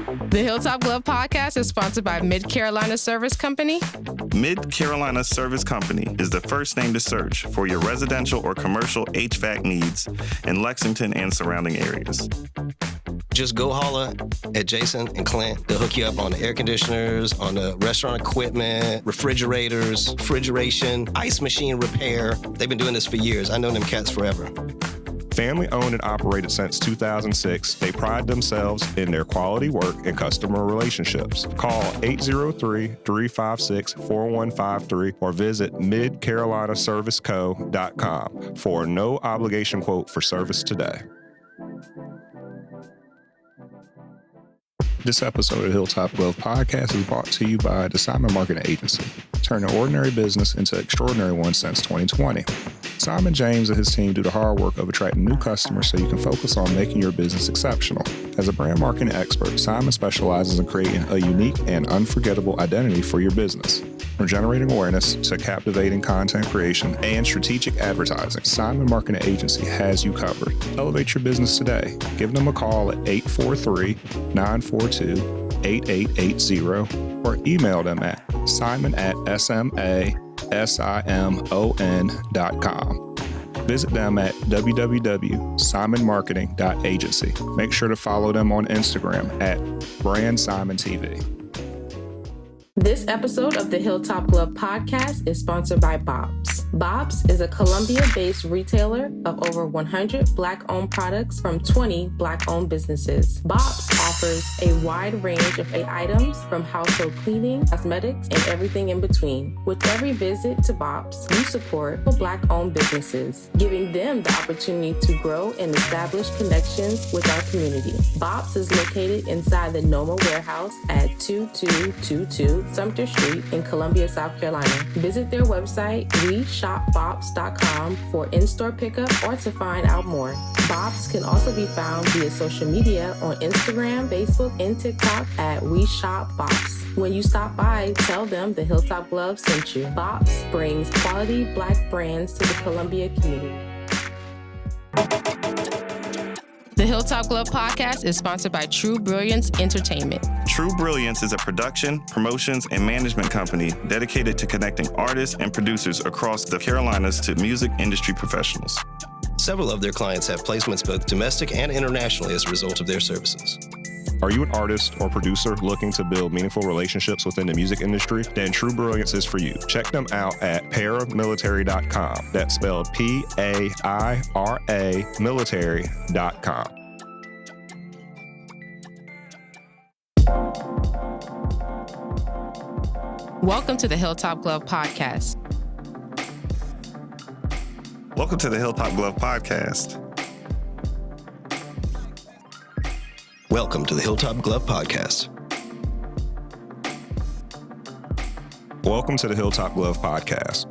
The Hilltop Glove Podcast is sponsored by Mid Carolina Service Company. Mid Carolina Service Company is the first name to search for your residential or commercial HVAC needs in Lexington and surrounding areas. Just go holler at Jason and Clint. They'll hook you up on the air conditioners, on the restaurant equipment, refrigerators, refrigeration, ice machine repair. They've been doing this for years. I know them cats forever. Family owned and operated since 2006, they pride themselves in their quality work and customer relationships. Call 803-356-4153 or visit midcarolinaserviceco.com for a no obligation quote for service today. This episode of Hilltop Glove Podcast is brought to you by the Simon Marketing Agency, turning ordinary business into extraordinary one since 2020. Simon James and his team do the hard work of attracting new customers so you can focus on making your business exceptional. As a brand marketing expert, Simon specializes in creating a unique and unforgettable identity for your business. From generating awareness to captivating content creation and strategic advertising, Simon Marketing Agency has you covered. Elevate your business today. Give them a call at 843-942-8880 or email them at simon@simon.com. Visit them at www.simonmarketing.agency. Make sure to follow them on Instagram at BrandSimonTV. This episode of the Hilltop Glove Podcast is sponsored by Bob's. Bob's is a Columbia-based retailer of over 100 Black-owned products from 20 Black-owned businesses. Bob's offers a wide range of items from household cleaning, cosmetics, and everything in between. With every visit to Bob's, you support Black-owned businesses, giving them the opportunity to grow and establish connections with our community. Bob's is located inside the Noma warehouse at 2222 Sumter Street in Columbia, South Carolina. Visit their website, shopbobs.com for in-store pickup or to find out more. Bob's can also be found via social media on Instagram, Facebook, and TikTok at We Shop Bob's. When you stop by, tell them the Hilltop Glove sent you. Bob's brings quality Black brands to the Columbia community. The Hilltop Glove Podcast is sponsored by True Brilliance Entertainment. True Brilliance is a production, promotions, and management company dedicated to connecting artists and producers across the Carolinas to music industry professionals. Several of their clients have placements both domestic and internationally as a result of their services. Are you an artist or producer looking to build meaningful relationships within the music industry? Then True Brilliance is for you. Check them out at paramilitary.com. That's spelled P-A-I-R-A military.com. Welcome to the Hilltop Glove Podcast. Welcome to the Hilltop Glove Podcast. Welcome to the Hilltop Glove Podcast. Welcome to the Hilltop Glove Podcast.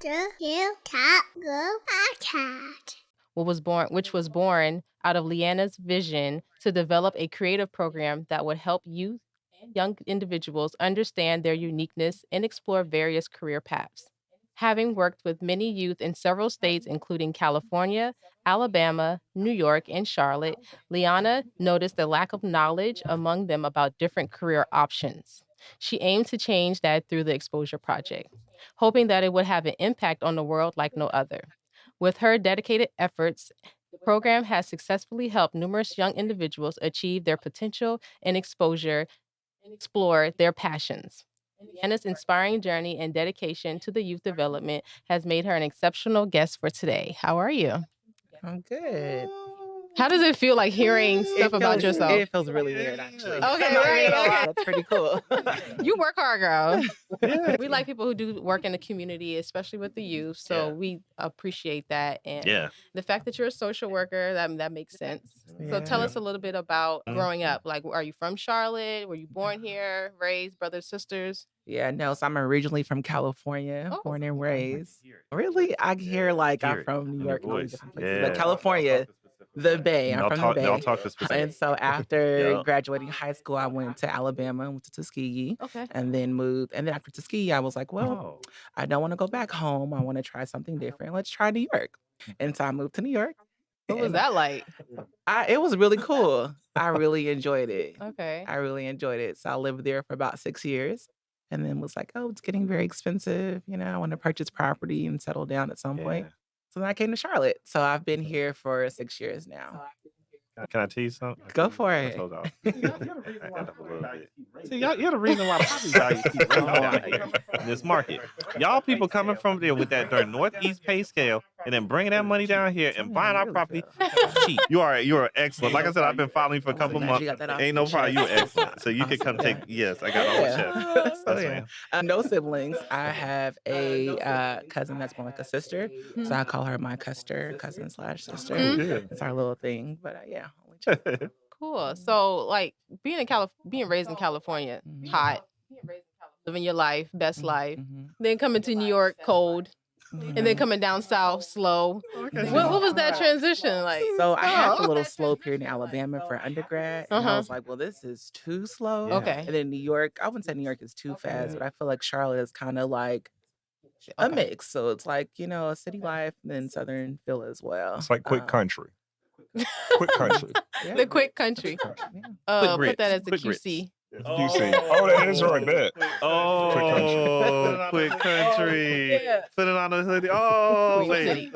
The Hilltop Glove Podcast. Which was born out of Leanna's vision to develop a creative program that would help youth and young individuals understand their uniqueness and explore various career paths. Having worked with many youth in several states, including California, Alabama, New York, and Charlotte, Leanna noticed the lack of knowledge among them about different career options. She aimed to change that through the Exposure Project, hoping that it would have an impact on the world like no other. With her dedicated efforts, the program has successfully helped numerous young individuals achieve their potential and exposure and explore their passions. Leanna's inspiring journey and dedication to the youth development has made her an exceptional guest for today. How are you? I'm good. How does it feel like hearing stuff about yourself? It feels really weird, actually. Okay, right, okay. That's pretty cool. You work hard, girl. We like people who do work in the community, especially with the youth. So we appreciate that. And the fact that you're a social worker, that makes sense. So tell us a little bit about growing up. Like, are you from Charlotte? Were you born here, raised, brothers, sisters? Yeah, no, so I'm originally from California, born and raised. Really? I hear like I'm from New York and all these different places. But California, The Bay. I'm from the Bay. Y'all talk the specifics. And so after Yep. graduating high school, I went to Alabama, went to Tuskegee, Okay. and then moved. And then after Tuskegee, I was like, well, I don't want to go back home. I want to try something different. Let's try New York. And so I moved to New York. What was that like? It was really cool. I really enjoyed it. Okay. I really enjoyed it. So I lived there for about 6 years and then was like, oh, it's getting very expensive. You know, I want to purchase property and settle down at some point. So then I came to Charlotte. So I've been here for 6 years now. Can I tell you something? Go for I it. told y'all. Add up a little bit. See, you're the reason why property values keep raising down here in this market. Y'all people coming from there with that their northeast pay scale and then bringing that money down here and buying our property cheap. You are excellent. Like I said, I've been following for a couple months. Ain't no problem. You're excellent. So you can come take. Yes, I got all the chefs. So, yeah. No siblings. I have a cousin that's more like a sister. So I call her my cousin / sister. It's our little thing. But yeah, only child. Cool. So like being raised in California, hot, living your life, best life, then coming to New York, cold, and then coming down south, slow. What was that transition like? So I had a little slow period in Alabama for undergrad, and I was like, well, this is too slow. Okay. And then New York, I wouldn't say New York is too fast, but I feel like Charlotte is kind of like a mix. So it's like, you know, a city life, and then Southern feel as well. It's like quick country. Quick country. The quick country. Put that as the QC. QC. Oh, that is right there. Oh, quick country. Put it on the hoodie. Oh, wait.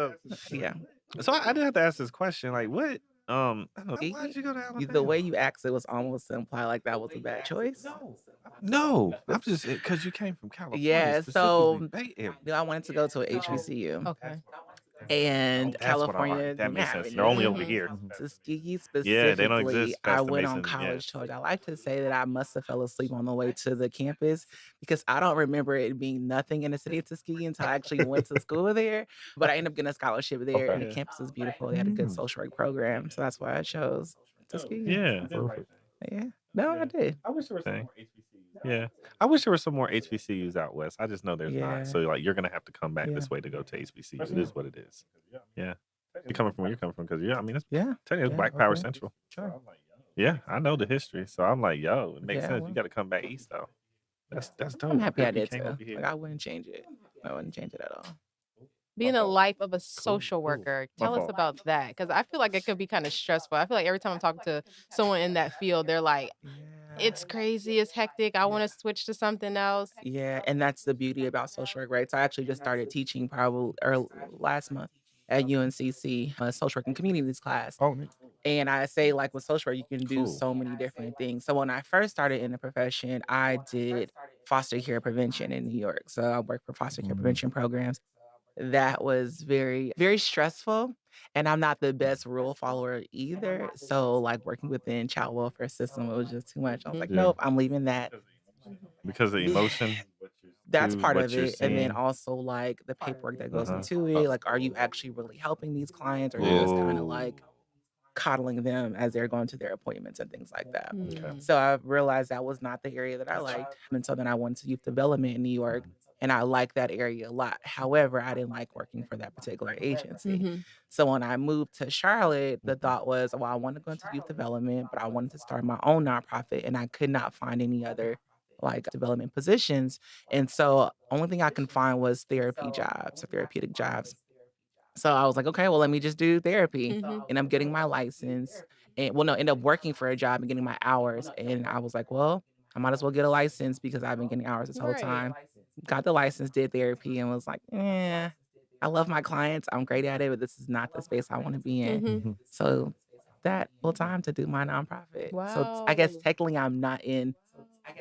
Yeah. So I did have to ask this question. Like, what? I don't know. Why did you go to Alabama? The way you asked it was almost to imply like that was a bad choice. No, I'm just because you came from California. Yeah, so Bay Area. I wanted to go to an HBCU. Okay. And California, that makes sense. really. They're only over here. Tuskegee specifically, Yeah, they don't exist I past the went on Mason, college tours. I like to say that I must have fell asleep on the way to the campus because I don't remember it being nothing in the city of Tuskegee until I actually went to school there. But I ended up getting a scholarship there, and the campus was beautiful. They had a good social work program, so that's why I chose Tuskegee. Yeah. Yeah. No, I did. I wish there was some more HBCUs. Yeah. I wish there were some more HBCUs out west. I just know there's not. So like you're gonna have to come back this way to go to HBCU. It is what it is. Yeah. You're coming from where you're coming from because I mean it's technically Black Power Central. Sure. Yeah, I know the history. So I'm like, yo, it makes sense. You gotta come back east though. That's dope. I'm happy I did came too. over here. Like, I wouldn't change it. I wouldn't change it at all. Being a life of a social worker, tell us about that. Because I feel like it could be kind of stressful. I feel like every time I'm talking to someone in that field, they're like, it's crazy, it's hectic. I want to switch to something else. Yeah, and that's the beauty about social work, right? So I actually just started teaching probably last month at UNCC, a social work and communities class. Oh, neat. And I say, like with social work, you can do so many different things. So when I first started in the profession, I did foster care prevention in New York. So I worked for foster care prevention programs. That was very, very stressful. And I'm not the best rule follower either. So like working within child welfare system, it was just too much. I was like, nope, I'm leaving that. Because of emotion. That's part what of you're it. And then seeing. also like the paperwork that goes into it. Like, are you actually really helping these clients or you just kind of like coddling them as they're going to their appointments and things like that? So I realized that was not the area that I liked. And so then I went to youth development in New York. And I liked that area a lot. However, I didn't like working for that particular agency. So when I moved to Charlotte, the thought was, well, I want to go into youth development, but I wanted to start my own nonprofit. And I could not find any other like development positions. And so only thing I can find was therapy jobs or therapeutic jobs. So I was like, okay, well, let me just do therapy. And I'm getting my license. And end up working for a job and getting my hours. And I was like, well, I might as well get a license because I've been getting hours this whole time. Got the license, did therapy, and was like, I love my clients. I'm great at it, but this is not the space I want to be in. So that full time to do my nonprofit. So I guess technically I'm not in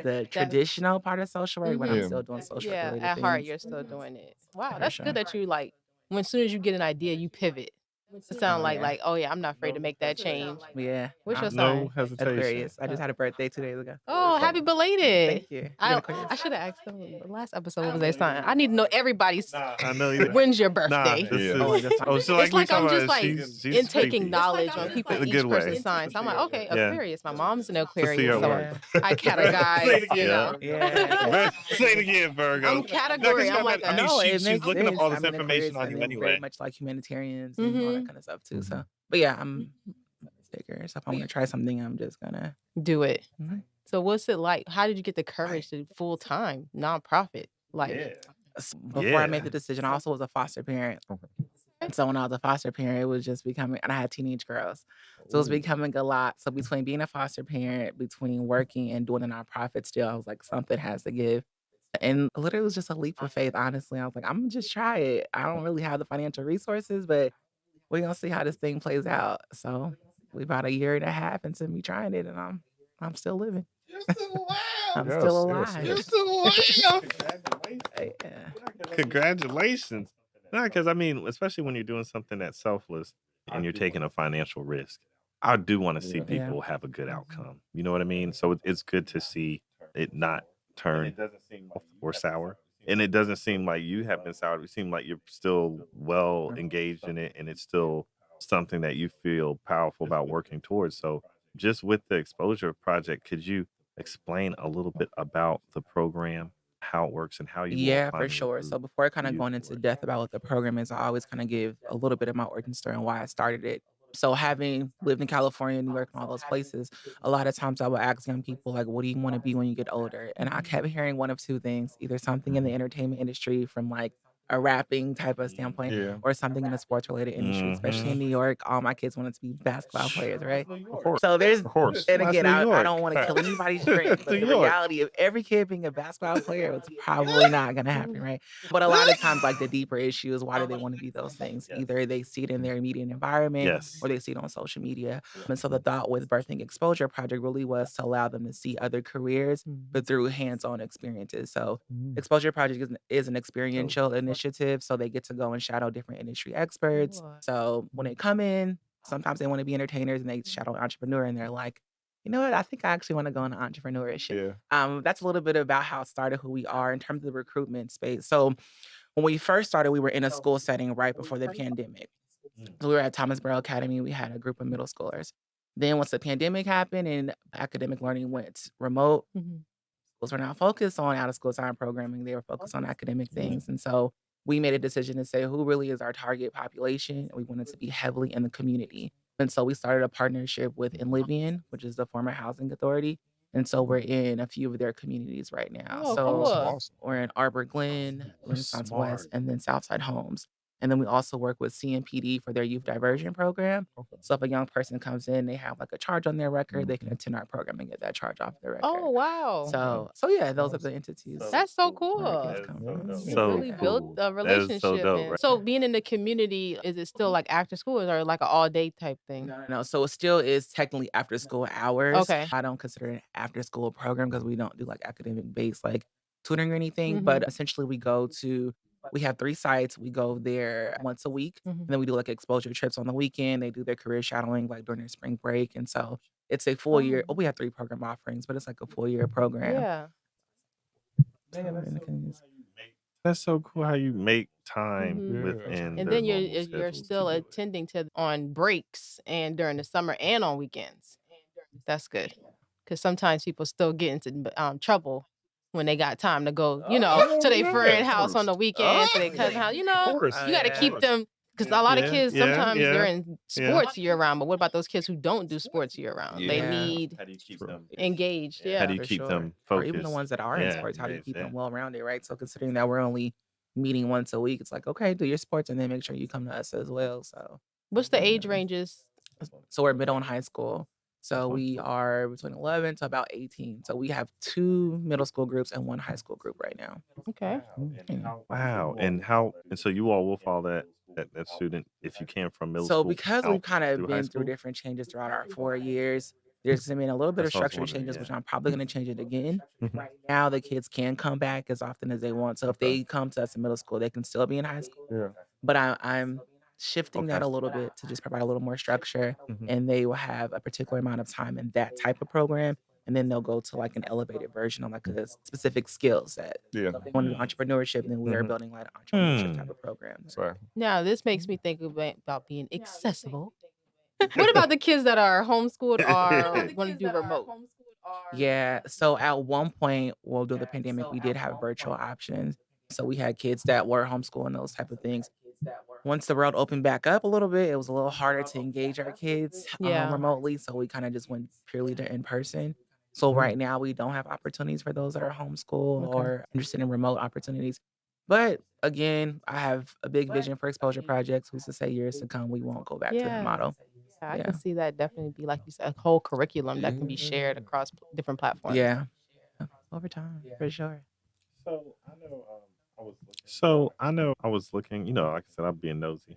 the traditional part of social work, but I'm still doing social work related at heart, things. you're still doing it. Wow, that's good that you like, when as soon as you get an idea, you pivot. It sounds like, oh yeah, I'm not afraid to make that change. Yeah. What's your No sign? hesitation. Aquarius. I just had a birthday 2 days ago. Oh, happy belated. Thank you. I should have asked them the last episode what was their sign. I need to know everybody's. I know you. When's your Nah, birthday? this is, Oh, It's like I'm just like she's intaking creepy. knowledge on people, In a each good way. person's signs. So I'm like, okay, Yeah. Aquarius. My mom's an see Aquarius, her so work. I categorize, you know. Yeah. Say it again, Virgo. I'm category. I'm like, I mean, No, she's it makes looking up sense. all this I'm an information Aquarius, on and you then anyway. very much like humanitarians and all that kind of stuff too. So But yeah, I'm bigger. So if I'm gonna try something, I'm just gonna do it. Mhm. So what's it like? How did you get the courage to full-time nonprofit life? Before I made Yeah. the decision, I also was a foster parent. Okay. And so when I was a foster parent, it was just becoming, and I had teenage girls. So it was becoming a lot. So between being a foster parent, between working and doing a nonprofit still, I was like, something has to give. And literally it was just a leap of faith, honestly. I was like, I'm gonna just try it. I don't really have the financial resources, but we're gonna see how this thing plays out. So we about a year and a half into me trying it, and I'm still living. You're still alive. I'm Yes, still yes, alive. You're yes. still alive. Yeah. Congratulations. No, because I mean, especially when you're doing something that's selfless and you're taking a financial risk, I do want to see Yeah. people have a good outcome. You know what I mean? So it's good to see it not turn off or sour. And it doesn't seem like you have been sour. It seems like you're still well engaged in it, and it's still something that you feel powerful about working towards. So, just with the exposure project, could you explain a little bit about the program, how it works, and how you all Yeah, for finally sure. So recruit before kind of youth going for into it? depth about what the program is, I always kind of give a little bit of my origin story and why I started it. So having lived in California, New York, and all those places, a lot of times I would ask young people like, "What do you want to be when you get older?" And I kept hearing one of two things: either something in the entertainment industry from like a rapping type of standpoint, Yeah. or something in the sports related industry. Especially in Mhm. New York, all my kids wanted to be basketball players, right? Of course. So there's, Of course. and That's again, New I York. don't want to kill anybody's dream, but New the York. reality of every kid being a basketball player was probably not going to happen, right? But a lot of times, like the deeper issue is why do they want to be those things? Either they see it in their immediate environment Yes. or they see it on social media. And so the thought with Birthing Exposure Project really was to allow them to see other careers, but through hands-on experiences. So Exposure Project is an experiential initiative. So they get to go and shadow different industry experts. So when they come in, sometimes they want to be entertainers and they shadow an entrepreneur and they're like, you know what? I think I actually want to go into entrepreneurship. Yeah. That's a little bit about how it started, who we are in terms of the recruitment space. So when we first started, we were in a school setting right before the pandemic. So we were at Thomas Burrow Academy. We had a group of middle schoolers. Then once the pandemic happened and academic learning went remote, schools were not focused on out of school time programming. They were focused on academic things. And so we made a decision to say who really is our target population. We wanted to be heavily in the community. And so we started a partnership with Enlivian, which is the former housing authority. And so we're in a few of their communities right now. Oh, So cool. Awesome. we're in Arbor Glen, Renaissance West, Smart. and then Southside Homes. And then we also work with CMPD for their youth diversion program. Okay. So if a young person comes in, they have like a charge on their record, they can attend our program and get that charge off their record. Oh, wow. So yeah, those are the entities. That's so where cool. our kids come from. You So really built cool. a That is relationship. so dope, And right? so being in the community, is it still like after school or like an all day type thing? No. So it still is technically after school hours. Okay. I don't consider it an after school program because we don't do like academic based like tutoring or anything. Mhm. But essentially we have 3 sites. We go there once a week. Mhm. And then we do like exposure trips on the weekend. They do their career shadowing like during their spring break. And so it's a full year. Oh. We have 3 program offerings, but it's like a full year program. Yeah. So we're in the communities. That's so cool how you make time Mhm. within And their then you're normal you're schedules to still do it. attending to on breaks and during the summer and on weekends. That's good. Because sometimes people still get into trouble when they got time to go, to their friend house on the weekend, to their cousin house. Of course. You got to yeah. keep them, because a lot of Yeah, kids yeah, sometimes they're yeah, in yeah. sports year round. But what about those kids who don't do sports year round? They Yeah. need How do you keep them engaged. How Yeah. do you For keep sure. them Or focused? even the ones that are in Yeah, sports, how do you engaged, keep yeah. them well rounded, right? So considering that we're only meeting once a week, it's like, okay, do your sports and then make sure you come to us as well. So What's the age ranges? so we're middle and high school. So Okay. we are between 11 to about 18. So we have 2 middle school groups and 1 high school group right now. Okay. Wow. And so you all will follow that student if you can from middle So school because out we've kind of through high been through school? different changes throughout our 4 years, there's been a little bit of That's what I was structural wondering, changes, yeah. which I'm probably going to change it again. Mhm. Right now, the kids can come back as often as they want. So if Okay. they come to us in middle school, they can still be in high school. Yeah. But I'm shifting that Okay. a little bit to just provide a little more structure, Mhm. and they will have a particular amount of time in that type of program, and then they'll go to like an elevated version of like a specific skill set. Yeah. If they want to do entrepreneurship, then we are Mhm. building like an entrepreneurship type of program. So Now, this makes me think about being accessible. What about the kids that are homeschooled or want to do remote? Yeah. So at one point, well, during the pandemic, we did have virtual options. So we had kids that were homeschooling those type of things. Once the world opened back up a little bit, it was a little harder to engage our kids Yeah. remotely. So we kind of just went purely to in person. So right now we don't have opportunities for those that are homeschool Okay. or interested in remote opportunities. But again, I have a big vision for exposure projects. Who's to say years to come we won't go back to that Yeah. model? I Yeah. can see that definitely be, like you said, a whole curriculum that can be shared across different platforms. Yeah. Over time, for sure. So I know I was looking, like I said, I'm being nosy,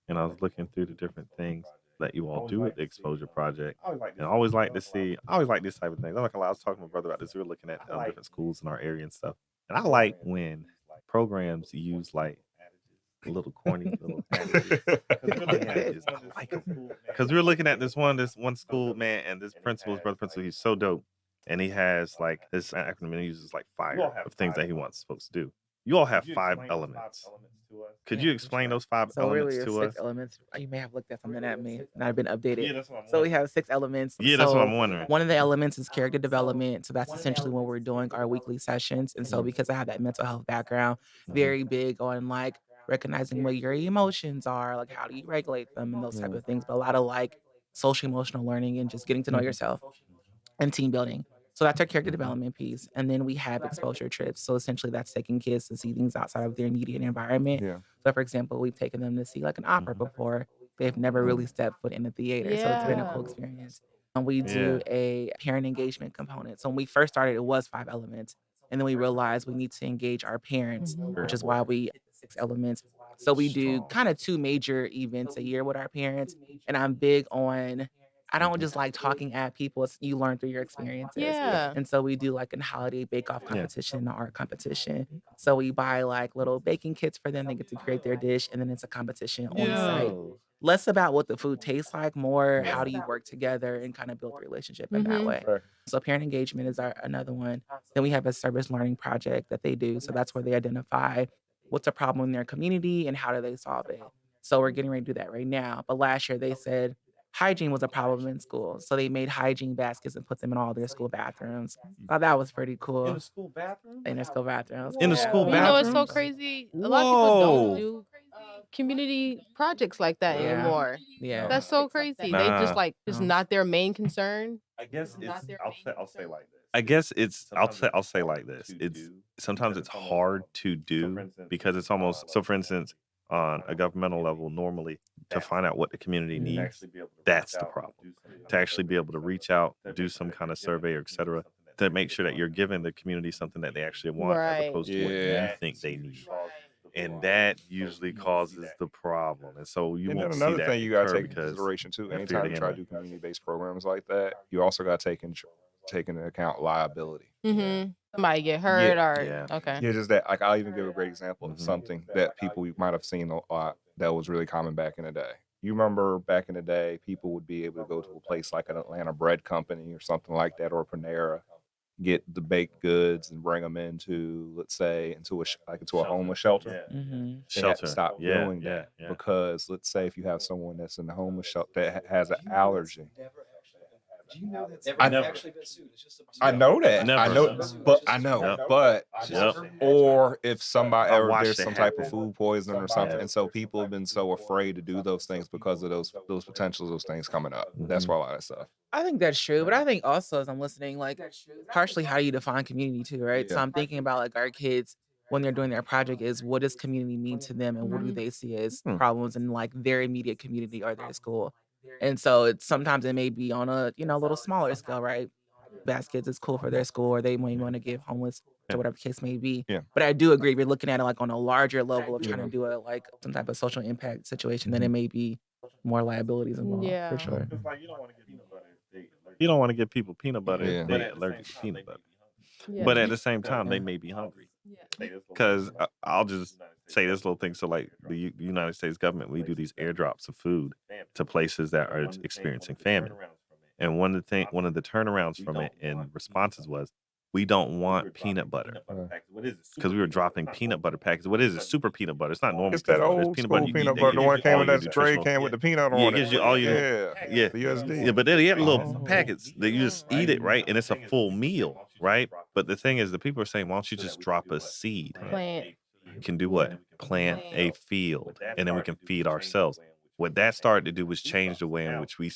and I was looking through the different things that you all do with the Exposure Project, and I always like to see, I always like this type of thing. I'm not gonna lie, I was talking to my brother about this. We were looking at different schools in our area and stuff, and I like when programs use like little corny little adages. I like them because we were looking at this one school, man, and this principal, his brother principal, he's so dope, and he has like this acronym, and he uses like fire of things that he wants folks to do. You all have 5 elements. Could you explain those 5 So elements really, it's to 6 us? elements. You may have looked at something at me, not been updated. Yeah, that's what I'm So we wondering. have 6 elements. Yeah, that's what So I'm wondering. one of the elements is character development. So that's essentially when we're doing our weekly sessions. And so because I have that mental health background, very big on like recognizing what your emotions are, like how do you regulate them and those type of things. But a lot of like social emotional learning and just getting to know yourself and team building. So that's our character development piece. And then we have exposure trips. So essentially that's taking kids to see things outside of their immediate environment. Yeah. So for example, we've taken them to see like an opera before. They've never really stepped foot in a theater. So it's been a cool Yeah. experience. And we Yeah. do a parent engagement component. So when we first started, it was 5 elements. And then we realized we need to engage our parents, which is why we 6 elements. So we do kind of 2 major events a year with our parents. And I'm big on I don't just like talking at people. It's you learn through your experiences. Yeah. And so we do like a holiday bake-off Yeah. competition and an art competition. So we buy like little baking kits for them. They get to create their dish, and then it's a competition on site. Yo. Less about what the food tastes like, more how do you work together and kind of build a relationship in that way. Right. So parent engagement is another one. Then we have a service learning project that they do. So that's where they identify what's a problem in their community and how do they solve it. So we're getting ready to do that right now. But last year they said hygiene was a problem in schools. So they made hygiene baskets and put them in all their school bathrooms. Thought that was pretty cool. school bathroom? In their school bathrooms. In the school You know, it's so bathrooms? crazy. A lot of people don't Whoa. do community projects like that Yeah. anymore. Yeah. That's so crazy. They just Nah. like it's No. not their main concern. I guess I'll say like this. I guess I'll say like this. It's sometimes it's hard to do because it's almost so. For instance, on a governmental level, normally to find out what the community needs, that's the problem. To actually be able to reach out, do some kind of survey or et cetera, to make sure that you're giving the community something that they actually want, as Right. opposed to what Yeah. you think they need. And that usually causes the problem. And so you And then won't see another that thing you got to occur take into because consideration too, they anytime figured you it try to out. do community-based programs like that, you also got to take into account liability. Somebody get hurt or Yeah. okay. Yeah, just that. Like I'll even give a great example of Mhm. something that people might have seen a lot that was really common back in the day. You remember back in the day, people would be able to go to a place like an Atlanta bread company or something like that, or Panera, get the baked goods and bring them into, let's say, into a homeless shelter. Mm-hmm. They had Shelter. to stop Yeah, doing that yeah. because, let's say, if you have someone that's in the homeless shelter that has an allergy. I know that. I know, Never. but I know, Yep. but Yep. or if somebody I or watched there's it some type of happen. food poisoning or something, Yeah. and so people have been so afraid to do those things because of those potentials, those things coming up. That's why a lot of stuff. I think that's true, but I think also as I'm listening, like partially how do you define community too, right? So Yeah. I'm thinking about like our kids when they're doing their project is what does community mean to them and what do they see as problems in like their immediate community or their school. And so it's sometimes it may be on a little smaller scale, right? Baskets is cool for their school or they may want to give homeless or whatever the case may be. Yeah. But I do agree if you're looking at it like on a larger level of trying to do it like some type of social impact situation, then it may be more liabilities involved Yeah. for sure. You don't want to give people peanut butter Yeah. if they're allergic to peanut butter. Yeah. But at the same time, they may be hungry. Because I'll just say this little thing. So, like the United States government, we do these airdrops of food to places that are experiencing famine. And one of the turnarounds from it and responses was, we don't want peanut butter because we were dropping peanut butter packets. What is it? Super peanut butter. It's not normal. It's that peanut butter. It's old peanut school butter you peanut eat. butter, the one that came in that tray, nutritional. came with the peanut Yeah, on it gives you all your yeah, the USD. Yeah, but then they have little Oh. packets that you just eat it, right? And it's a full meal, right? But the thing is, the people are saying, why don't you just drop a seed? Plant. We can do what? Plant a field, and then we can feed ourselves. What that started to do was change the way in which we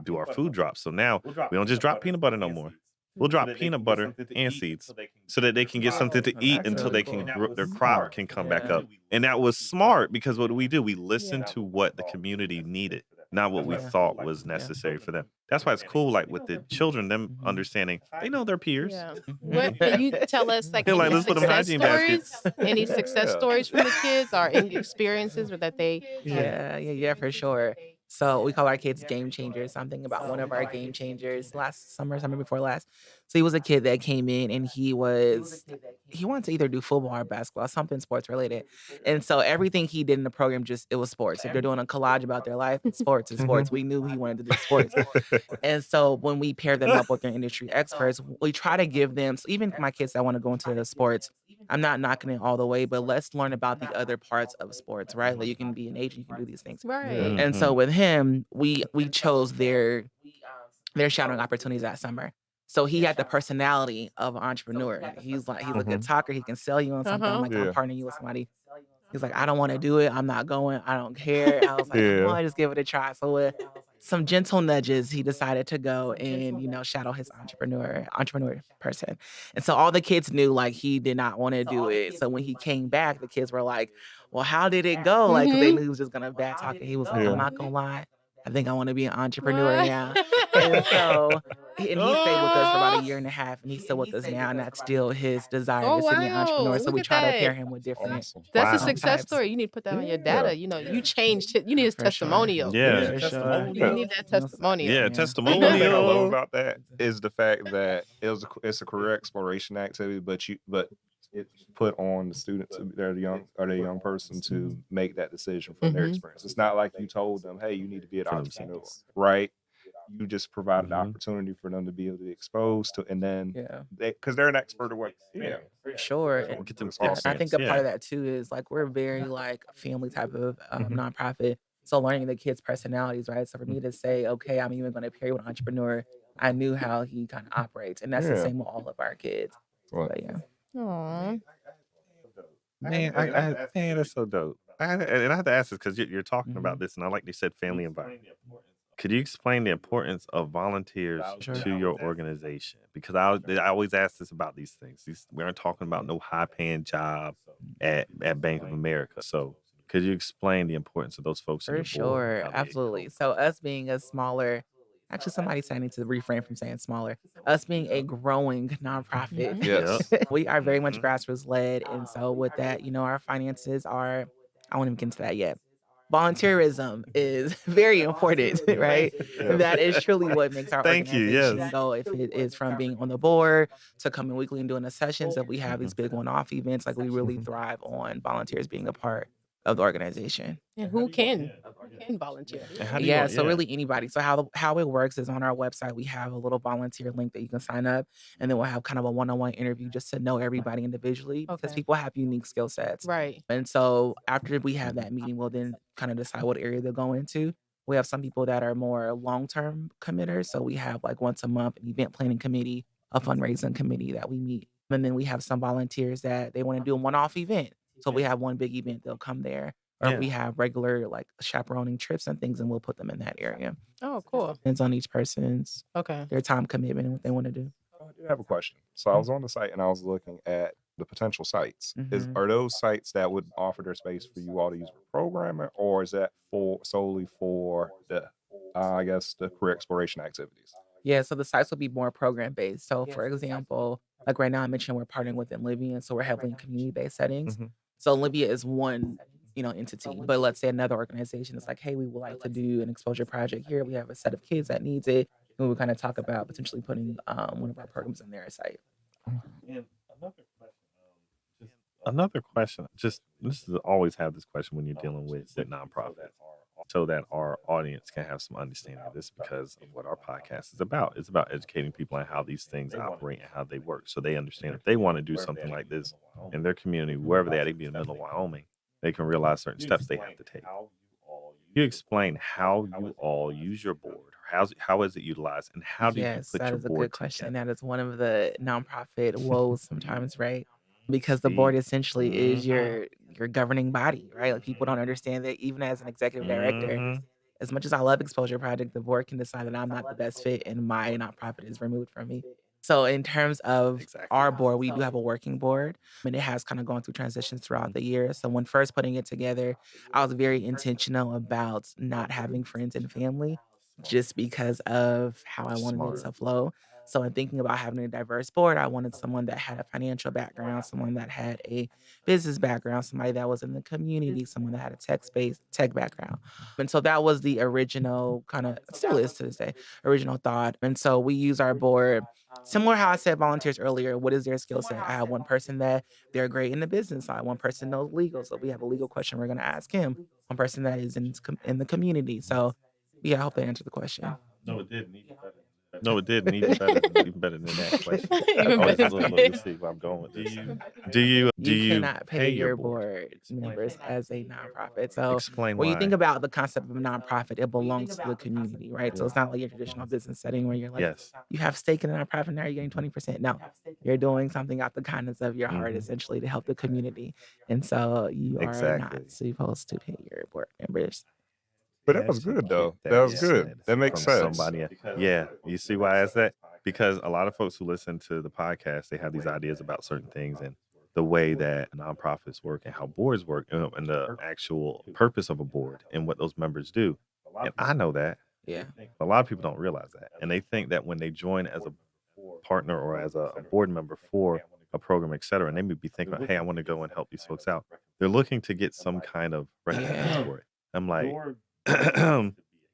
do our food drops. So now we don't just drop peanut butter no more. We'll drop peanut butter and seeds so that they can get something to eat That's until really they can cool. their crop can come back up. And that was smart because what do? We listened to what the community needed, not what we Yeah. thought was necessary for them. That's why it's cool, like with the children, them Mhm. understanding they know their peers. Yeah. Mhm. What can you tell us, like They're like, any let's put them success hygiene stories? baskets. Any success stories from the kids or any experiences that they Yeah, for sure. So we call our kids game changers. Something about one of our game changers last summer before last. So he was a kid that came in and he wanted to either do football or basketball, something sports related. And so everything he did in the program it was sports. If they're doing a collage about their life, it's sports, it's sports. We knew he wanted to do sports. And so when we pair them up with their industry experts, we try to give them, so even my kids that want to go into the sports, I'm not knocking it all the way, but let's learn about the other parts of sports, right? Like you can be an agent, you can do these things. right? And so Mhm. with him, we chose their shadowing opportunities that summer. So he had the personality of an entrepreneur. He's a good talker. He can sell you on something. I'm Uh-huh. like, I'm partnering you with somebody. He's like, I don't want to do it. I'm not going. I don't care. I was like, come Yeah. on, just give it a try. So with some gentle nudges, he decided to go and, shadow his entrepreneur person. And so all the kids knew like he did not want to do it. So when he came back, the kids were like, well, how did it go? Like, 'cause they knew he was just gonna bad talk. And he was like, I'm Yeah. not gonna lie. I think I want to be an entrepreneur now. And so and he stayed with us for about a year and a half, and he's still with us now, and that's still his desire Oh, is to be an entrepreneur. wow. So Look we at try to pair that. him with different Awesome. That's a Wow. success types. story. You need to put that on your Yeah. data. You changed it. You need a For sure. testimonial. Yeah. For sure. You need that testimonial. Yeah, Yeah. One thing I love testimonial. about that is the fact that it's a career exploration activity, but it's put on the student to their young person to make that decision from their Mhm. experience. It's not like you told them, hey, you need to be an For entrepreneur, themselves. right? You just provided the Mhm. opportunity for them to be able to be exposed to, and then Yeah. because they're an expert at what, yeah, For sure. We'll get them That's awesome. I think experience. a part Yeah. of that too is like we're very like family type of Mhm. nonprofit. So learning the kids' personalities, right? So for me to say, okay, I'm even going to pair you with an entrepreneur, I knew how he kind of operates, and that's the Yeah. same with all of our kids. Well, But yeah, Aw. Man, man, that's so dope. And I have to ask this because you're talking about Mhm. this, and I like you said family environment. Could you explain the importance of volunteers Sure. to your organization? Because I always ask this about these things. We aren't talking about no high paying job at Bank of America. So could you explain the importance of those folks in For your board? sure, How they absolutely. help? So us being a smaller, actually somebody said I need to refrain from saying smaller. Us being a growing nonprofit, Mhm. yes. we are very much Mhm. grassroots led, and so with that, our finances are. I won't even get into that yet. Volunteerism is very important, right? Yes. That is truly what makes our Thank you. organization Yes. go. If it is from being on the board to coming weekly and doing the sessions, if we have these big one-off events, like we really Mhm. thrive on volunteers being a part of the organization. And who can volunteer? And how do you Yeah, want? so Yeah. really anybody. So how it works is on our website we have a little volunteer link that you can sign up, and then we'll have kind of a one-on-one interview just to know everybody individually because Okay. people have unique skill sets. Right. And so after we have that meeting, we'll then kind of decide what area they'll go into. We have some people that are more long-term committers. So we have like once a month an event planning committee, a fundraising committee that we meet. And then we have some volunteers that they want to do a one-off event. So we have one big event, they'll come there. Or Yeah. we have regular like chaperoning trips and things, and we'll put them in that area. Oh, cool. Depends on each person's Okay. their time commitment and what they want to do. I do have a question. So I was on the site and I was looking at the potential sites. Mhm. Are those sites that would offer their space for you all to use for programming, or is that solely for the I guess the career exploration activities? Yeah, so the sites will be more program based. So for example, like right now I mentioned we're partnering with Enlivia, so we're heavily in community based settings. Mhm. So Enlivia is one, entity. But let's say another organization is like, hey, we would like to do an exposure project here. We have a set of kids that needs it. And we would kind of talk about potentially putting one of our programs on their site. And another question, just this is always have this question when you're dealing with nonprofits, so that our audience can have some understanding of this because of what our podcast is about. It's about educating people on how these things operate and how they work, so they understand if they want to do something like this in their community, wherever they are, they could be in the middle of Wyoming, they can realize certain steps they have to take. You explain how you all use your board. How is it utilized, and how do you Yes, put that your is a board good question. together? That is one of the nonprofit woes sometimes, right? because the board Speak. essentially is your governing body, right? Like people don't understand that even as an executive director, Mhm. as much as I love Exposure Project, the board can decide that I'm not the best fit and my nonprofit is removed from me. So in terms of Exactly. our board, we do have a working board and it has kind of gone through transitions throughout the year. So when first putting it together, I was very intentional about not having friends and family just because of how I wanted it Smart. to flow. So in thinking about having a diverse board, I wanted someone that had a financial background, someone that had a business background, somebody that was in the community, someone that had a tech background. And so that was the original kind of still is to this day, original thought. And so we use our board similar how I said volunteers earlier. What is their skill set? I have one person that they're great in the business side. One person knows legal. So we have a legal question we're going to ask him. One person that is in the community. So yeah, I hope that answered the question. No, it didn't. No, it didn't. Even better than that question. Even Oh, better. look, you'll see where I'm going with this. Do You you cannot pay pay your your board? board members as a nonprofit. So Explain when you think why. about the concept of a nonprofit, it belongs to the community, right? So it's not like your traditional business setting where you're like, Yes. you have stake in a nonprofit, now you're getting 20%. No, you're doing something out the kindness of your heart, Mhm. essentially, to help the community. And so you are Exactly. not supposed to pay your board members. But You that was actually good get though. that That was good. said That makes from sense. somebody. Yeah, you see why I asked that? Because a lot of folks who listen to the podcast, they have these ideas about certain things and the way that nonprofits work and how boards work and the actual purpose of a board and what those members do. And I know that. Yeah. A lot of people don't realize that. And they think that when they join as a partner or as a board member for a program, et cetera, and they may be thinking about, hey, I want to go and help these folks out. They're looking to get some kind of recompense Yeah. for it. I'm like,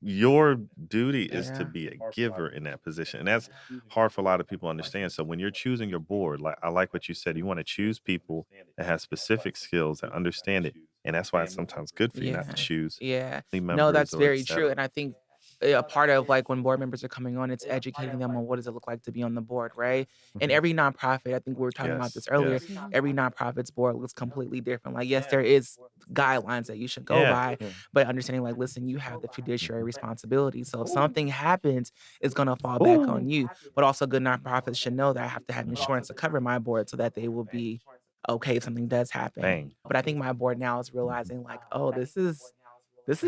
your duty is to Yeah. be a giver in that position. And that's hard for a lot of people to understand. So when you're choosing your board, like I like what you said, you want to choose people that have specific skills that understand it. And that's why it's sometimes good for you not to Yeah. choose Yeah. family No, members that's or et very true. cetera. And I think a part of like when board members are coming on, it's educating them on what does it look like to be on the board, right? And Mhm. every nonprofit, I think we were talking about this Yes, earlier, yes. every nonprofit's board looks completely different. Like, yes, there is guidelines that you should go Yeah. by, but understanding like, listen, you have the fiduciary Mhm. responsibility. So if something happens, it's gonna fall back on Ooh. you. But also good nonprofits should know that I have to have insurance to cover my board so that they will be okay if something does happen. Bang. But I think my board now is Mhm. realizing like, oh, this is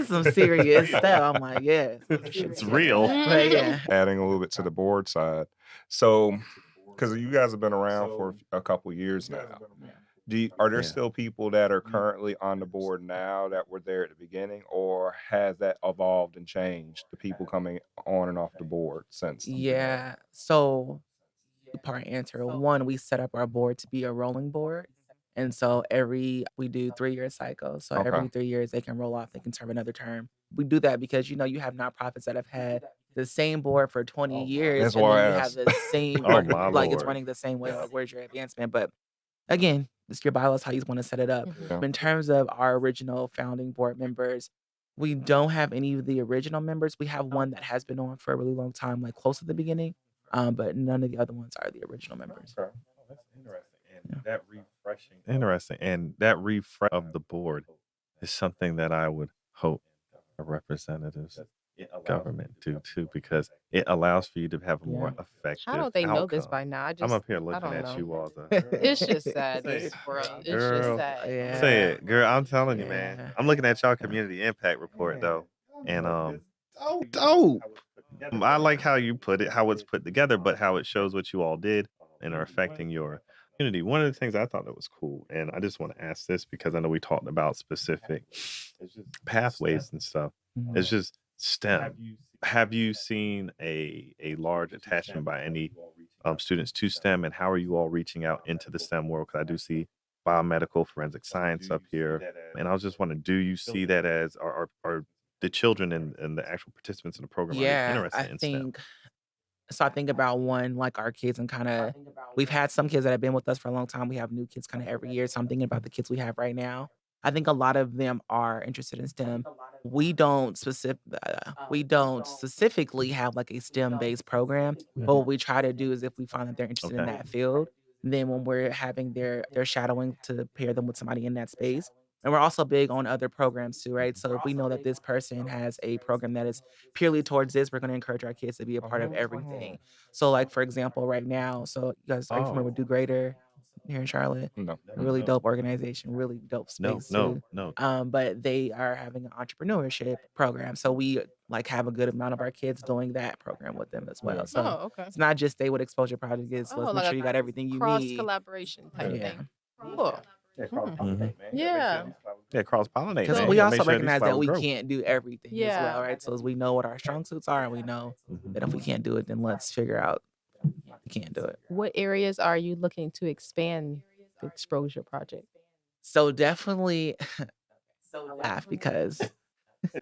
some serious stuff. I'm like, yeah, It's yeah. real. But yeah. Adding a little bit to the board side. So, because you guys have been around for a couple years now, are there Yeah. still people that are currently on the board now that were there at the beginning, or has that evolved and changed? The people coming on and off the board since. Yeah. So two-part answer. One, we set up our board to be a rolling board. And so we do 3-year cycles. So Okay. every 3 years they can roll off, they can serve another term. We do that because you have nonprofits that have had the same board for 20 years, That's and why then I you have asked. the same Oh my like it's Lord. running the same way. Like, where's your advancement? But again, it's your bylaws, how you want to set it up. Mhm. Yeah. In terms of our original founding board members, we don't have any of the original members. We have one that has been on for a really long time, like close to the beginning. But none of the other ones are the original members. Okay. Oh, that's interesting. And Yeah. that refreshing. Interesting. And that refresh of the board is something that I would hope our representatives government do too, because it allows for you to have a more Yeah. effective How don't they know this outcome. by now? I'm up here I looking don't at know. you all the It's just sad, say this it, world. It's just girl. sad. Say Yeah. it, girl. I'm telling you, man. Yeah. I'm looking at y'all Yeah. community impact report though, and dope. I like how you put it, how it's put together, but how it shows what you all did and are affecting your community. One of the things I thought that was cool, and I just want to ask this because I know we talked about specific pathways and stuff. Mhm. It's just STEM. Have you seen a large attachment by any students to STEM, and how are you all reaching out into the STEM world? Because I do see biomedical forensic science up here, and I was just wondering, do you see that as are the children and the actual participants in the program, are they Yeah, interested in STEM? I think about one, like our kids and we've had some kids that have been with us for a long time. We have new kids kind of every year. So I'm thinking about the kids we have right now. I think a lot of them are interested in STEM. We don't specifically have like a STEM based program, but what we try to do is if we find that they're interested in Okay. that field, then when we're having their shadowing to pair them with somebody in that space. And we're also big on other programs too, right? So if we know that this person has a program that is purely towards this, we're going to encourage our kids to be a part of everything. So, like for example, right now, so you guys are you familiar Oh, with Do Greater? here in Charlotte. No. Really dope organization, really dope space too. No. But they are having an entrepreneurship program. So we like have a good amount of our kids doing that program with them as well. Yeah. So Oh, okay. it's not just stay with exposure project, it's Oh, let's make like sure a you got everything you cross need. collaboration type Yeah. thing. Cool. Mhm. Yeah. Yeah, cross pollinate. Because So- we Make also sure these recognize that flowers we grow. can't do everything as Yeah. well, right? So as we know what our strong suits are and we know Mhm. that if we can't do it, then let's figure out we can't do it. What areas are you looking to expand the exposure project? So definitely laugh because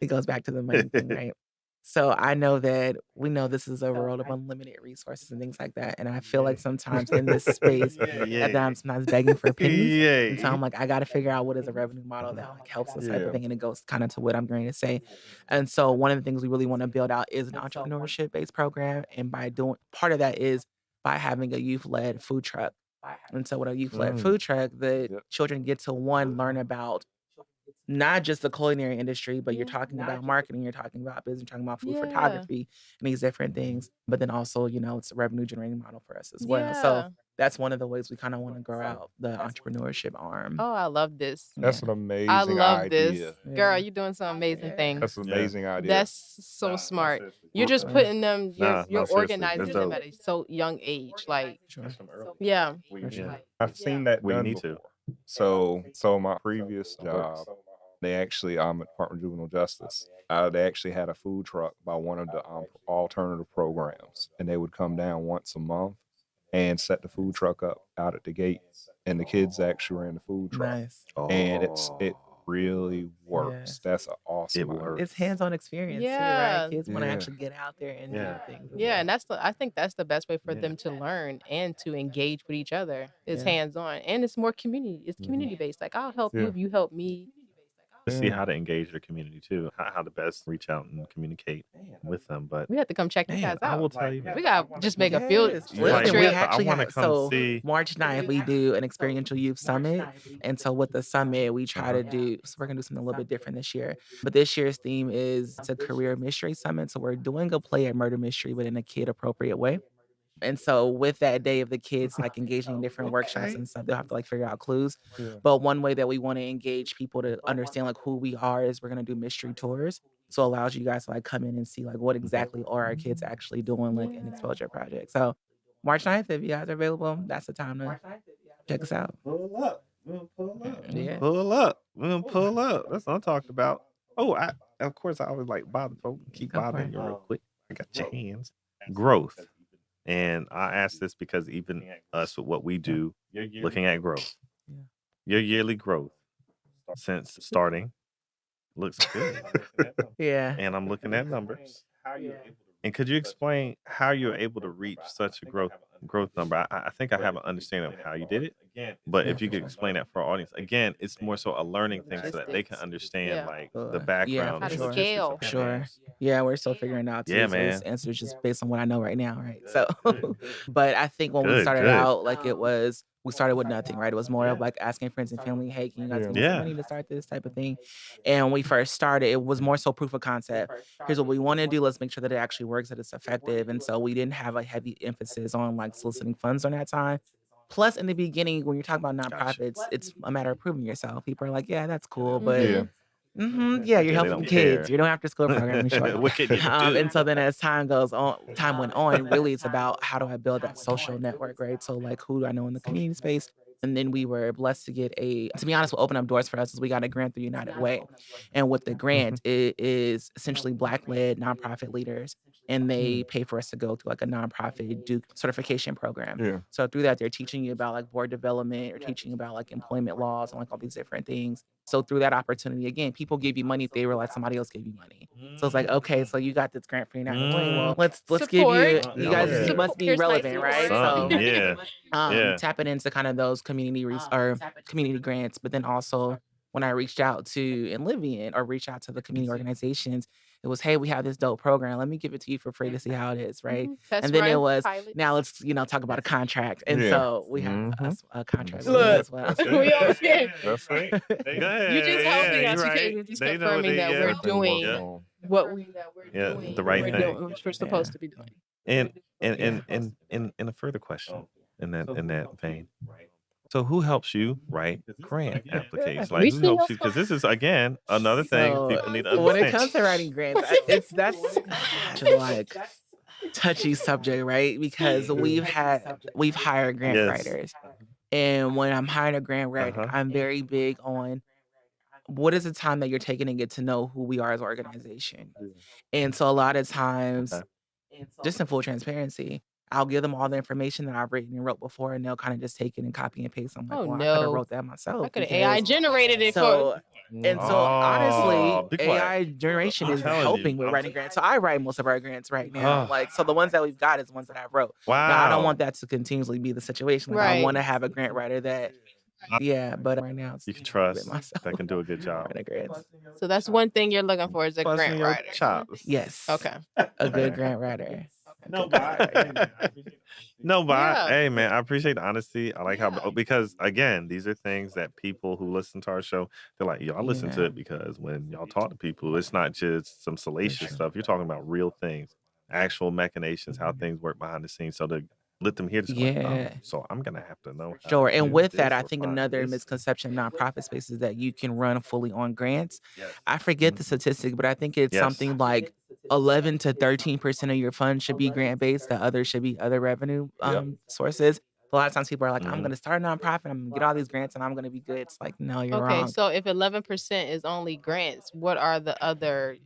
it goes back to the money thing, right? So I know that we know this is a world of unlimited resources and things like that. And I feel like sometimes in this space that I'm sometimes begging for pennies. And so I'm like, I got to figure out what is a revenue model that like helps this type Yeah. of thing. And it goes kind of to what I'm going to say. And so one of the things we really want to build out is an entrepreneurship based program. And by doing part of that is by having a youth led food truck. And so with a youth led food truck, the Yep. children get to learn about not just the culinary industry, but you're talking about marketing, you're talking about business, you're talking about food Yeah. photography and these different things. But then also, it's a revenue generating model for us as well. So Yeah. that's one of the ways we kind of want to grow out the entrepreneurship arm. Oh, I love this. That's Yeah. an amazing I love idea. this. Girl, Yeah. you're doing some amazing Yeah. things. That's an Yeah. amazing idea. That's so smart. You're just Yeah. putting them, you're seriously, organizing that's them dope. at a so young age. Like, Sure. yeah. For sure. Yeah. I've seen that Well, you done need to. before. So my previous job, they actually I'm at Department of Juvenile Justice. They actually had a food truck by one of the alternative programs, and they would come down once a month and set the food truck up out at the gate, and the kids actually ran the food truck, Nice. and it really works. That's an awesome It idea. works. It's hands-on experience too, Yeah. right? Kids want to Yeah. actually get out there and Yeah. do things. as Yeah, well. and I think that's the best way for Yeah. them to learn and to engage with each other is Yeah. hands-on. And it's more community. It's Mhm. community based. Like, I'll help you Yeah. if you help me. To see Yeah. how to engage the community too, how to best reach out and communicate with them. But We have to come check you man, guys I will out. tell you, We got to just make a field Yes, Like, listen, trip. we I actually want to have come see. March 9th, we do an experiential youth summit. And so with the summit, we try to do, so we're going to do something a little bit different this year. But this year's theme is it's a career mystery summit. So we're doing a play at murder mystery, but in a kid appropriate way. And so with that day of the kids like engaging in different workshops Okay. and stuff, they'll have to like figure out clues. Yeah. But one way that we want to engage people to understand like who we are is we're going to do mystery tours. So it allows you guys to like come in and see like what exactly are our kids actually doing like an Yeah. exposure project. So March 9th, if you guys are available, that's the time to check us out. Pull up. We'll pull up. Yeah. Pull up. We'll pull up. That's what I'm talking about. Oh, of course I always like bother folks. Keep Go for bothering it. you real quick. I got your hands. Growth. And I ask this because even us with what we do, looking at growth. Yeah. Your yearly growth since starting looks good. Yeah. And I'm looking at numbers. And could you explain how you're able to reach such a growth number? I think I have an understanding of how you did it, but if you could explain that for our audience, again, it's more so a learning thing so that they can understand Yeah. like the Yeah, background, for and sure. logistics Scale. of For how sure. things. Yeah, we're still figuring it out too. Yeah, So this man. answer is just based on what I know right now, right? So, but I think when we Good, started good. out, like we started with nothing, right? It was more of like asking friends and family, hey, can you guys give me some Yeah. money to start this type of thing? And when we first started, it was more so proof of concept. Here's what we want to do. Let's make sure that it actually works, that it's effective. And so we didn't have a heavy emphasis on like soliciting funds during that time. Plus, in the beginning, when you're talking about Gotcha. nonprofits, it's a matter of proving yourself. People are like, yeah, that's cool, but Yeah. yeah, you're Yeah, they helping don't kids. care. You're doing after school programming, sure. What can you do? And so then as time went on, really it's about how do I build that social network, right? So like who do I know in the community space? And then we were blessed to get to be honest, what opened up doors for us is we got a grant through United Way. And with the grant, it is essentially Black-led nonprofit leaders. And they pay for us to go through like a nonprofit Duke certification program. Yeah. So through that, they're teaching you about like board development or teaching about like employment laws and like all these different things. So through that opportunity, again, people give you money if they realize somebody else gave you money. So it's like, okay, so you got this grant for United Way. Well, let's give you Support. you guys Yeah. must be Here's my relevant, right? support. So Yeah. Yeah. tapping into kind of those community or community grants, but then also when I reached out to Enlivian or reached out to the community organizations, it was, hey, we have this dope program. Let me give it to you for free to see how it is, right? That's And then it right. was, Pilot. now let's talk about a contract. And Yeah. so we have Mhm. a contract with them Look, as well. That's it. we over here. That's it. Go ahead. You just helping Yeah, us. you're You right. can't just They know what confirming they- that yeah. we're Definitely doing working Yeah. on. what we Yeah, doing, the right we're thing. doing, what we're supposed to be doing. And a further question in that vein. So who helps you write grant applications? Like, who Recently, helps you? Because this is, again, another thing So people need to when it understand. comes to writing grants, that's like touchy subject, right? Because we've hired grant Yes. writers, and when I'm hiring a grant writer, I'm very big on what is the time that you're taking to get to know who we are as an organization. And so a lot of times, Okay. just in full transparency, I'll give them all the information that I've written and wrote before, and they'll kind of just take it and copy and paste. I'm like, Oh well, I could have no, wrote that I myself. could have AI because generated it for. so and so honestly, Oh, be quiet. AI generation I'm is telling helping you. with writing grants. So I write most of our grants right now. Like, so the ones that we've got is ones that I wrote. Now I don't Wow. want that to continuously be the situation. Like, I Right. want to have a grant writer that, but right now it's You can with trust myself. that can do a good job. Writing grants. So that's one thing you're looking for is a Busting grant your writer. chops. Yes. Okay. A good grant writer. No, but Yeah. Hey man, I appreciate the honesty. I like how because again, these are things that people who listen to our show, they're like, yo, I listen to Yeah. it because when y'all talk to people, it's not just some salacious sure. stuff. You're talking about real things, actual machinations, how things work behind the scenes. So to let them hear this, like, oh, Yeah. so I'm gonna have to know. how Sure. to And do with that, this I or think find another this. misconception in nonprofit space is that you can run fully on grants. Yes. I forget the statistic, but I think it's Yes. something like 11 to 13% of your funds should be grant based. The others should be other revenue sources. A lot of times people are like, I'm going to start a nonprofit, I'm going to get all these grants, and I'm going to be good. It's like, no, you're Okay. wrong. So if 11% is only grants, what are the other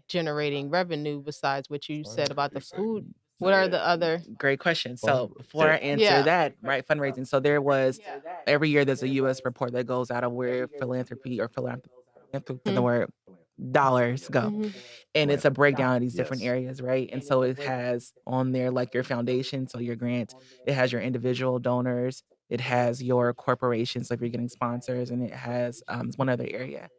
generating revenue besides what you said about the food? What are the other? Great question. So before Yeah. I answer Yeah. that, right, fundraising. So there was every year there's a U.S. report that goes out of where philanthropy or the word dollars go. Mhm. And it's a breakdown of these different areas, right? And so it has on there like your foundation, so your grants, it has your individual donors, it has your corporations, so if you're getting sponsors, and it has one other area.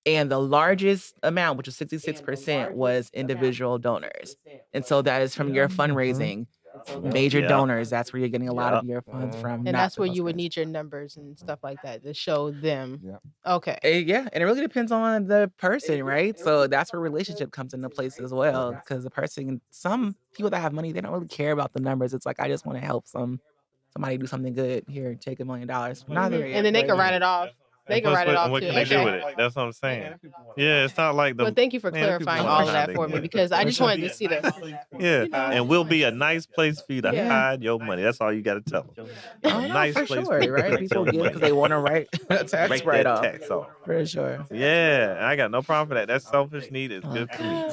And the largest amount, which was 66%, was individual donors. And so that is from your fundraising, major Yep. donors. That's where you're getting a lot of Yep. your funds from. And not that's the where most you would grants. need your numbers and stuff like that to show them. Yeah. Okay. Yeah, and it really depends on the person, right? So that's where relationship comes into place as well. Because the person, some people that have money, they don't really care about the numbers. It's like, I just want to help somebody do something good. Here, take $1 million. Not there Mhm. yet. And then they can write it off. They And can plus, write it off what too. can they do Okay. with it? That's what I'm saying. Yeah, it's not like the. Well, thank you for man, the people clarifying don't all know of how that they for can me do it. because I just wanted to see the. Yeah, you know. and we'll be a nice place for you to Yeah. hide your money. That's all you got to tell them. Oh, A no, nice for place sure, for you to right? put People your give because money. they want to write a tax Break write that off. tax off. For sure. Yeah, I got no problem for that. That selfish need is good for me.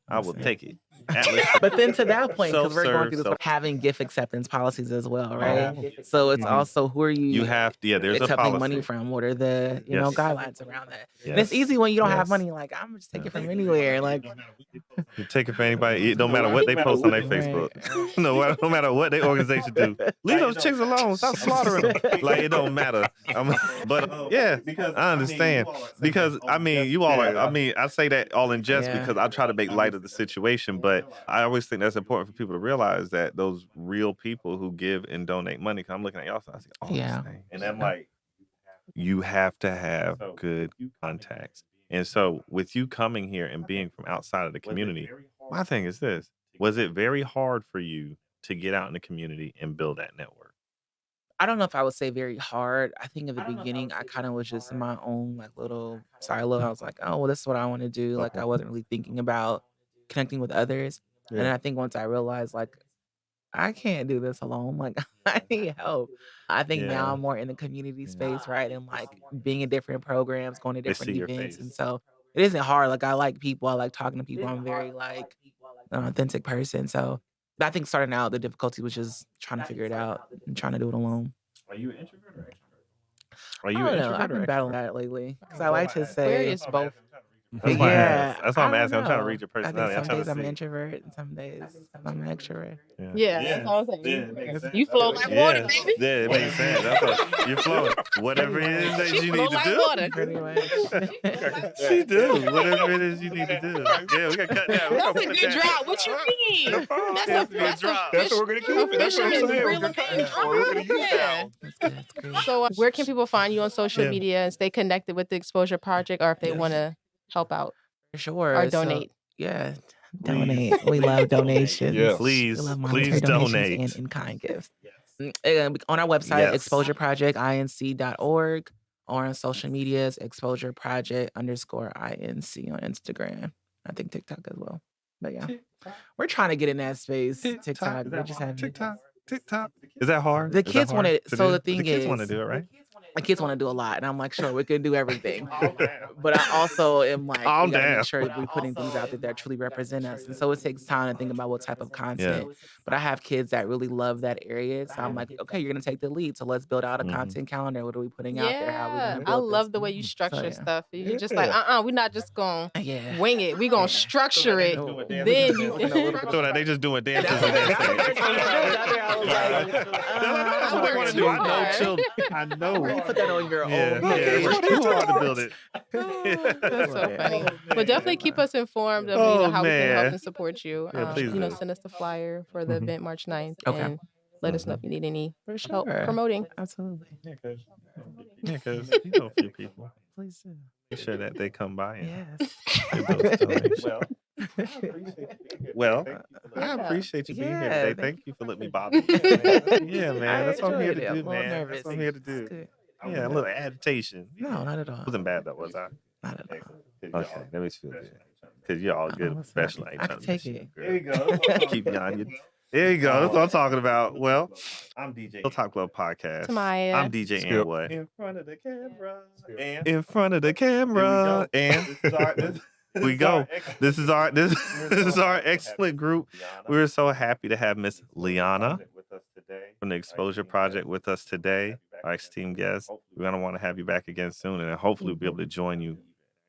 I will take it. Atlas. But then to that point, because we're going Self-serve, through this, self- having gift acceptance policies as well, right? So it's also who are you? You have to. Yeah, there's a accepting policy. money from? What are the Yes. guidelines around that? And it's Yes. easy when you don't have Yes. money. Like, I'm just take it from anywhere. Like, You take it for anybody. It don't matter what they post on their Facebook. No matter what their organization do. Leave those chicks alone. Stop slaughtering them. Like, it don't matter. But yeah, I understand. Because I mean, you all are. I mean, I say that all in jest Yeah. because I try to make light of the situation. But I always think that's important for people to realize that those real people who give and donate money. Cause I'm looking at y'all, so I see all Yeah. this thing, and I'm like, you have to have good contacts. And so, with you coming here and being from outside of the community, my thing is this: was it very hard for you to get out in the community and build that network? I don't know if I would say very hard. I think in the beginning, I kind of was just in my own like little silo. I was like, oh, well, this is what I want to do. Like, I wasn't really thinking about connecting with others. And I think once I realized, like, I can't do this alone. Like, I need help. I think now Yeah. I'm more in the community space, right? And like being in different programs, going to They see different your events. face. And so it isn't hard. Like, I like people. I like talking to people. I'm very like an authentic person. So I think starting out, the difficulty was just trying to figure it out and trying to do it alone. Are you an introvert or extrovert? Are I you don't an know. introvert I've or been battling extrovert? that lately because I like to say, Aquarius both. That's why I yeah, asked. That's why I'm I don't asking. I'm trying to know. read your I think personality. I'm some trying days to I'm an see. introvert and some days I'm an extrovert. Yeah, that's all I'm saying. You flow like water, baby. Yeah, it makes sense. That's what, you're flowing. Whatever it is that She you flow need to like do. water. Pretty much. She do. Whatever it is you need to do. Yeah, we gotta cut that. That's a good drop. What you mean? That's a That's what we're gonna keep. That's what I'm fisherman's saying. We're reel gonna of cut fame that. We're gonna use Yeah. that. That's good. That's great. So, where can people find you on social Yeah. media and stay connected with the Exposure Project, or if they want to help out For sure. or So, donate? yeah, donate. We love donations. Yes. We Please, love please monetary donations donate. and in-kind gifts. On our website, Yes. exposureprojectinc.org, or on social medias, exposureproject_inc on Instagram. I think TikTok as well. But yeah, we're trying to get in that space. TikTok. We're just having TikTok. Is that hard? The kids want it. So the thing the kids is, want to do it, right? the kids want to do a lot, and I'm like, sure, we can do everything. But I also am like, we gotta make sure that we're putting things out there that truly represent us. And so it takes time to think about what type of content. But I have kids that really love that area. So I'm like, okay, you're gonna take the lead. So let's build out a content calendar. What are we putting out there? How are we gonna build I love this? the way you structure yeah. stuff. You're just like, we're not just gonna wing it. We're gonna structure it. Then you so that they just doing dances and dancing. That's what they want to do. I know, children. I know. You put that on your own. It's too hard to build it. That's so funny. But definitely keep us informed of how we can help and support you. Please do. Send us the flyer for the event March 9th. Okay. And let us know if you need any help sure. promoting. Absolutely. Because you know a few people. Please do. Make sure that they come by and Yes. give those donations. Well, I appreciate you being here today. Thank you for letting me bother you. Yeah, man. That's what I'm here to do, man. That's what I'm here to do. Yeah, a little agitation. No, not at all. Wasn't bad though, was I? Not at all. Okay, that makes me feel good. Because you're all good professional. I can take it. There you go. Keep you on your. There you go. That's what I'm talking about. Well, I'm DJ Hilltop Club Podcast. Tamaya. I'm DJ and what? In front of the camera. In front of the camera. And we go. This is our excellent group. We're so happy to have Miss Leanna from the Exposure Project with us today. Our ex-team guest. We're gonna want to have you back again soon, and hopefully we'll be able to join you.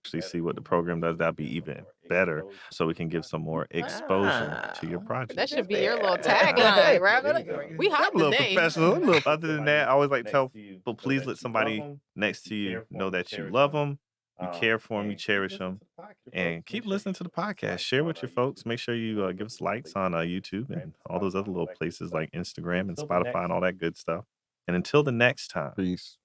Actually see what the program does. That'd be even better, so we can give some more exposure to your project. That should be your little tagline, right? We hot I'm a little today. professional. A little other than that, I always like to tell people, please let somebody next to you know that you love them, you care for them, you cherish them, and keep listening to the podcast. Share with your folks. Make sure you give us likes on YouTube and all those other little places like Instagram and Spotify and all that good stuff. And until the next time, Peace.